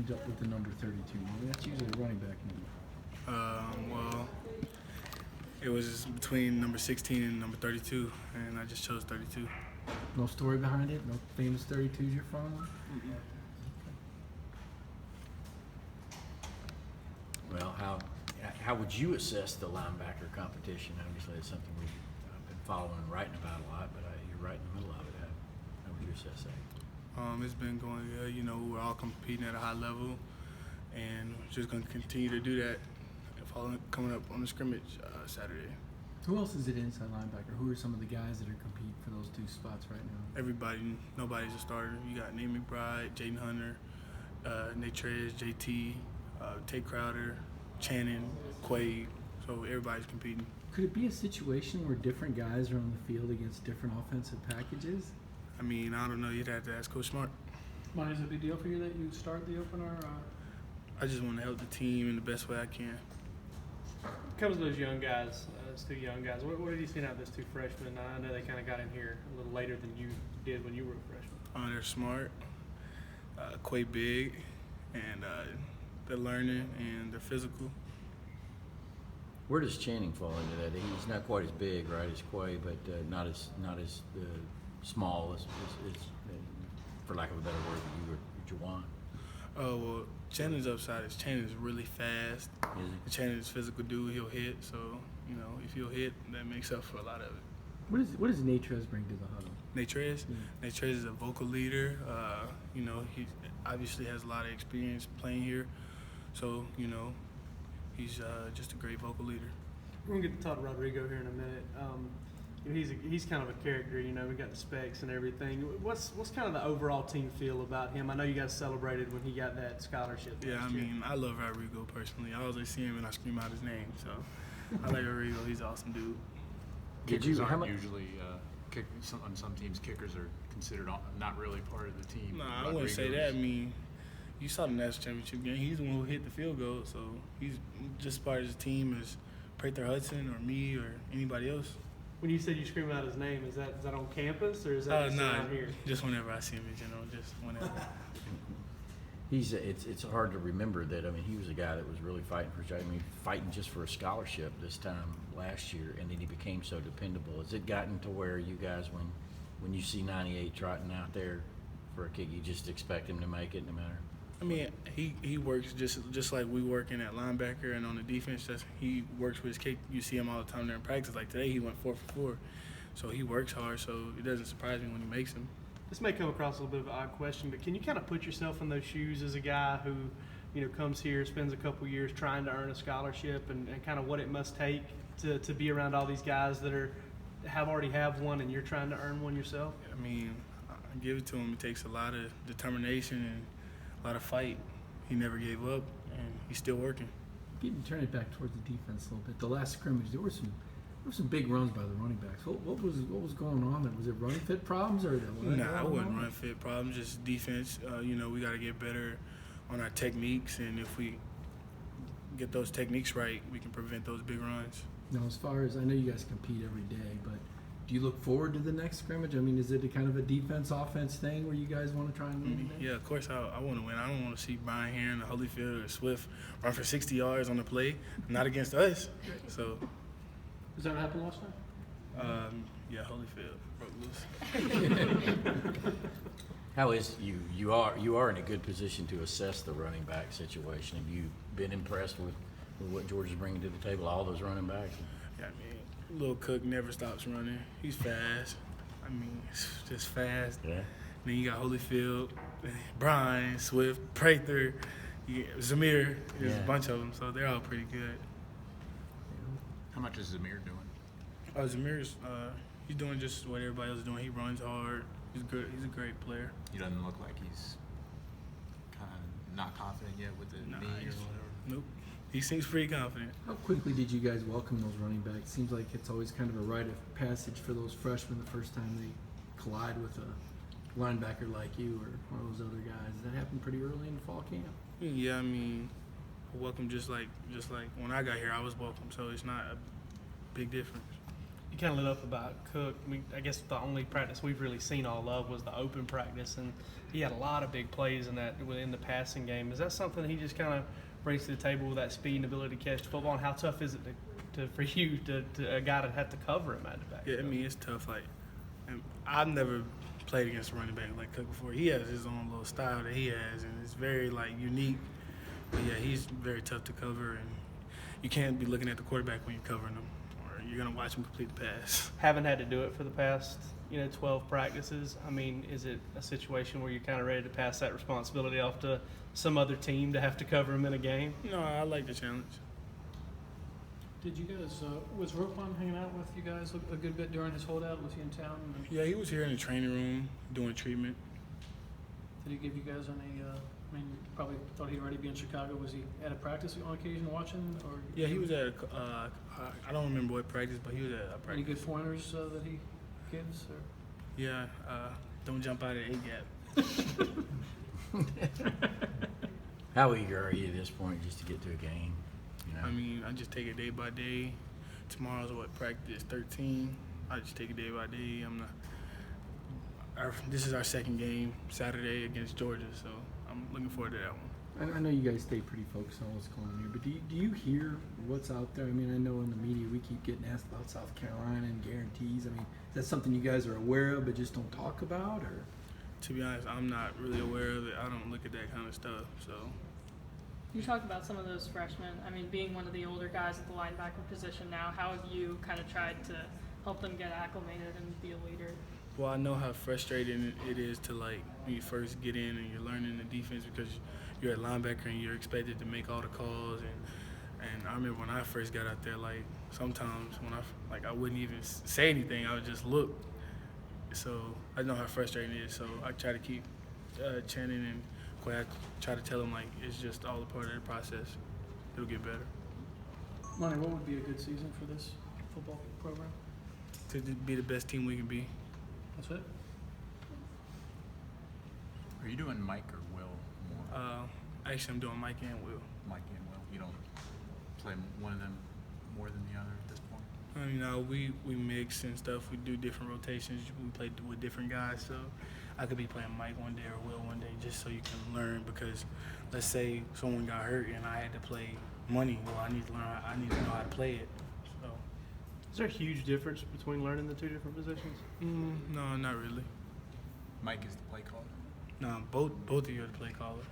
end up with the number 32? Well, that's usually a running back number. Well, it was between number 16 and number 32, and I just chose 32. No story behind it? No famous 32s you're following? Well, how would you assess the linebacker competition? Obviously, it's something we've been following and writing about a lot, but you're right in the middle of it. How would you assess that? It's been going good. You know, we're all competing at a high level, and we're just going to continue to do that coming up on the scrimmage Saturday. Who else is it inside linebacker? Who are some of the guys that are competing for those two spots right now? Everybody, nobody's a starter. You got Nate McBride, Jaden Hunter, Nate Trez, JT, Tate Crowder, Channing, Quaid. So everybody's competing. Could it be a situation where different guys are on the field against different offensive packages? I mean, I don't know. You'd have to ask Coach Smart. Monty, is it a big deal for you that you start the opener? I just want to help the team in the best way I can. Comes to those young guys, those two young guys. What have you seen out of those two freshmen? I know they kind of got in here a little later than you did when you were a freshman. They're smart, quite big, and they're learning and they're physical. Where does Channing fall into that? He's not quite as big, right, as Quay, but not as small as for lack of a better word, that you want. Oh, well, Channing's upside is Channing's really fast. Is he? Channing's a physical dude. He'll hit. So, you know, if he'll hit, that makes up for a lot of it. What does Nate Trez bring to the huddle? Nate Trez? Yeah. Nate Trez is a vocal leader. You know, he obviously has a lot of experience playing here. So, you know, he's just a great vocal leader. We're going to get to talk to Rodrigo here in a minute. You know, he's kind of a character, you know, we got the specs and everything. What's kind of the overall team feel about him? I know you guys celebrated when he got that scholarship. Yeah, last I year. mean, I love Rodrigo personally. I always see him and I scream out his name. So I like Rodrigo. He's an awesome dude. Kickers aren't usually on some teams. Kickers are considered not really part of the team. Nah, I wouldn't say that. I mean, you saw the national championship game. He's the one who hit the field goal, so he's just part of the team as Prather Hudson or me or anybody else. When you said you scream out his name, is that on campus or is that just Nah, around here? just whenever I see him in general, just whenever. It's hard to remember that. I mean, he was a guy that was really fighting just for a scholarship this time last year, and then he became so dependable. Has it gotten to where you guys, when you see 98 trotting out there for a kick, you just expect him to make it no matter? I mean, he works just like we working at linebacker and on the defense. He works with his kick. You see him all the time during practice. Like today, he went 4 for 4. So he works hard. So it doesn't surprise me when he makes them. This may come across a little bit of an odd question, but can you kind of put yourself in those shoes as a guy who, you know, comes here, spends a couple years trying to earn a scholarship, and kind of what it must take to be around all these guys that already have one, and you're trying to earn one yourself? I mean, I give it to him. It takes a lot of determination and a lot of fight. He never gave up, and he's still working. Turn it back towards the defense a little bit. The last scrimmage, there were some big runs by the running backs. What was going on there? Was it running fit problems or Nah, it wasn't running fit problems. Just defense. You know, we got to get better on our techniques, and if we get those techniques right, we can prevent those big runs. Now, as far as I know, you guys compete every day, but do you look forward to the next scrimmage? I mean, is it a kind of a defense-offense thing where you guys want to try and win today? Yeah, of course I want to win. I don't want to see Brian Heron, Holyfield, or Swift run for 60 yards on the play, not against us. So. Is that what happened last time? Yeah, Holyfield broke loose. How is you are in a good position to assess the running back situation. Have you been impressed with what George is bringing to the table? All those running backs. Yeah, I mean, Lil Cook never stops running. He's fast. I mean, just fast. Yeah. Then you got Holyfield, Brian, Swift, Prather, Zamir. There's a bunch of them, so they're all pretty good. How much is Zamir doing? Zamir's he's doing just what everybody else is doing. He runs hard. He's good. He's a great player. He doesn't look like he's kind of not confident yet with the knee or whatever. Nope. He seems pretty confident. How quickly did you guys welcome those running backs? Seems like it's always kind of a rite of passage for those freshmen the first time they collide with a linebacker like you or one of those other guys. That happened pretty early in fall camp. Yeah, I mean, welcome just like when I got here, I was welcome. So it's not a big difference. You kind of lit up about Cook. I guess the only practice we've really seen all of was the open practice, and he had a lot of big plays in that within the passing game. Is that something he just kind of brings to the table with that speed and ability to catch the football? And how tough is it for you to a guy to have to cover him at the back? Yeah, I mean, it's tough. Like, and I've never played against a running back like Cook before. He has his own little style that he has, and it's very, like, unique. But, yeah, he's very tough to cover, and you can't be looking at the quarterback when you're covering him, or you're going to watch him complete the pass. Haven't had to do it for the past 12 practices. I mean, is it a situation where you're kind of ready to pass that responsibility off to some other team to have to cover him in a game? No, I like the challenge. Did you guys, was Roquan hanging out with you guys a good bit during his holdout? Was he in town? Yeah, he was here in the training room doing treatment. Did he give you guys any, I mean, probably thought he'd already be in Chicago. Was he at a practice on occasion watching? Or Yeah, he was at I don't remember what practice, but he was at a practice. any good pointers that he gives? Or? Yeah, don't jump out of the A-gap. How eager are you at this point just to get to a game? You know? I mean, I just take it day by day. Tomorrow's practice 13. I just take it day by day. This is our second game Saturday against Georgia, so I'm looking forward to that one. I know you guys stay pretty focused on what's going on here, but do you hear what's out there? I mean, I know in the media we keep getting asked about South Carolina and guarantees. I mean, is that something you guys are aware of but just don't talk about, or? To be honest, I'm not really aware of it. I don't look at that kind of stuff, so. You talked about some of those freshmen. I mean, being one of the older guys at the linebacker position now, how have you kind of tried to help them get acclimated and be a leader? Well, I know how frustrating it is to, like, when you first get in and you're learning the defense because you're a linebacker and you're expected to make all the calls. And I remember when I first got out there, like, sometimes when I wouldn't even say anything, I would just look. So I know how frustrating it is. So I try to keep Channing and Quay, I try to tell them, like, it's just all a part of the process. It'll get better. Monty, what would be a good season for this football program? To be the best team we can be. That's it? Are you doing Mike or Will more? Actually, I'm doing Mike and Will. Mike and Will. You don't play one of them more than the other at this point? You know, we mix and stuff. We do different rotations. We play with different guys. So I could be playing Mike one day or Will one day just so you can learn. Because let's say someone got hurt and I had to play Money. Well, I need to learn. I need to know how to play it. So. Is there a huge difference between learning the two different positions? No, not really. Mike is the play caller. No, both of you are the play caller.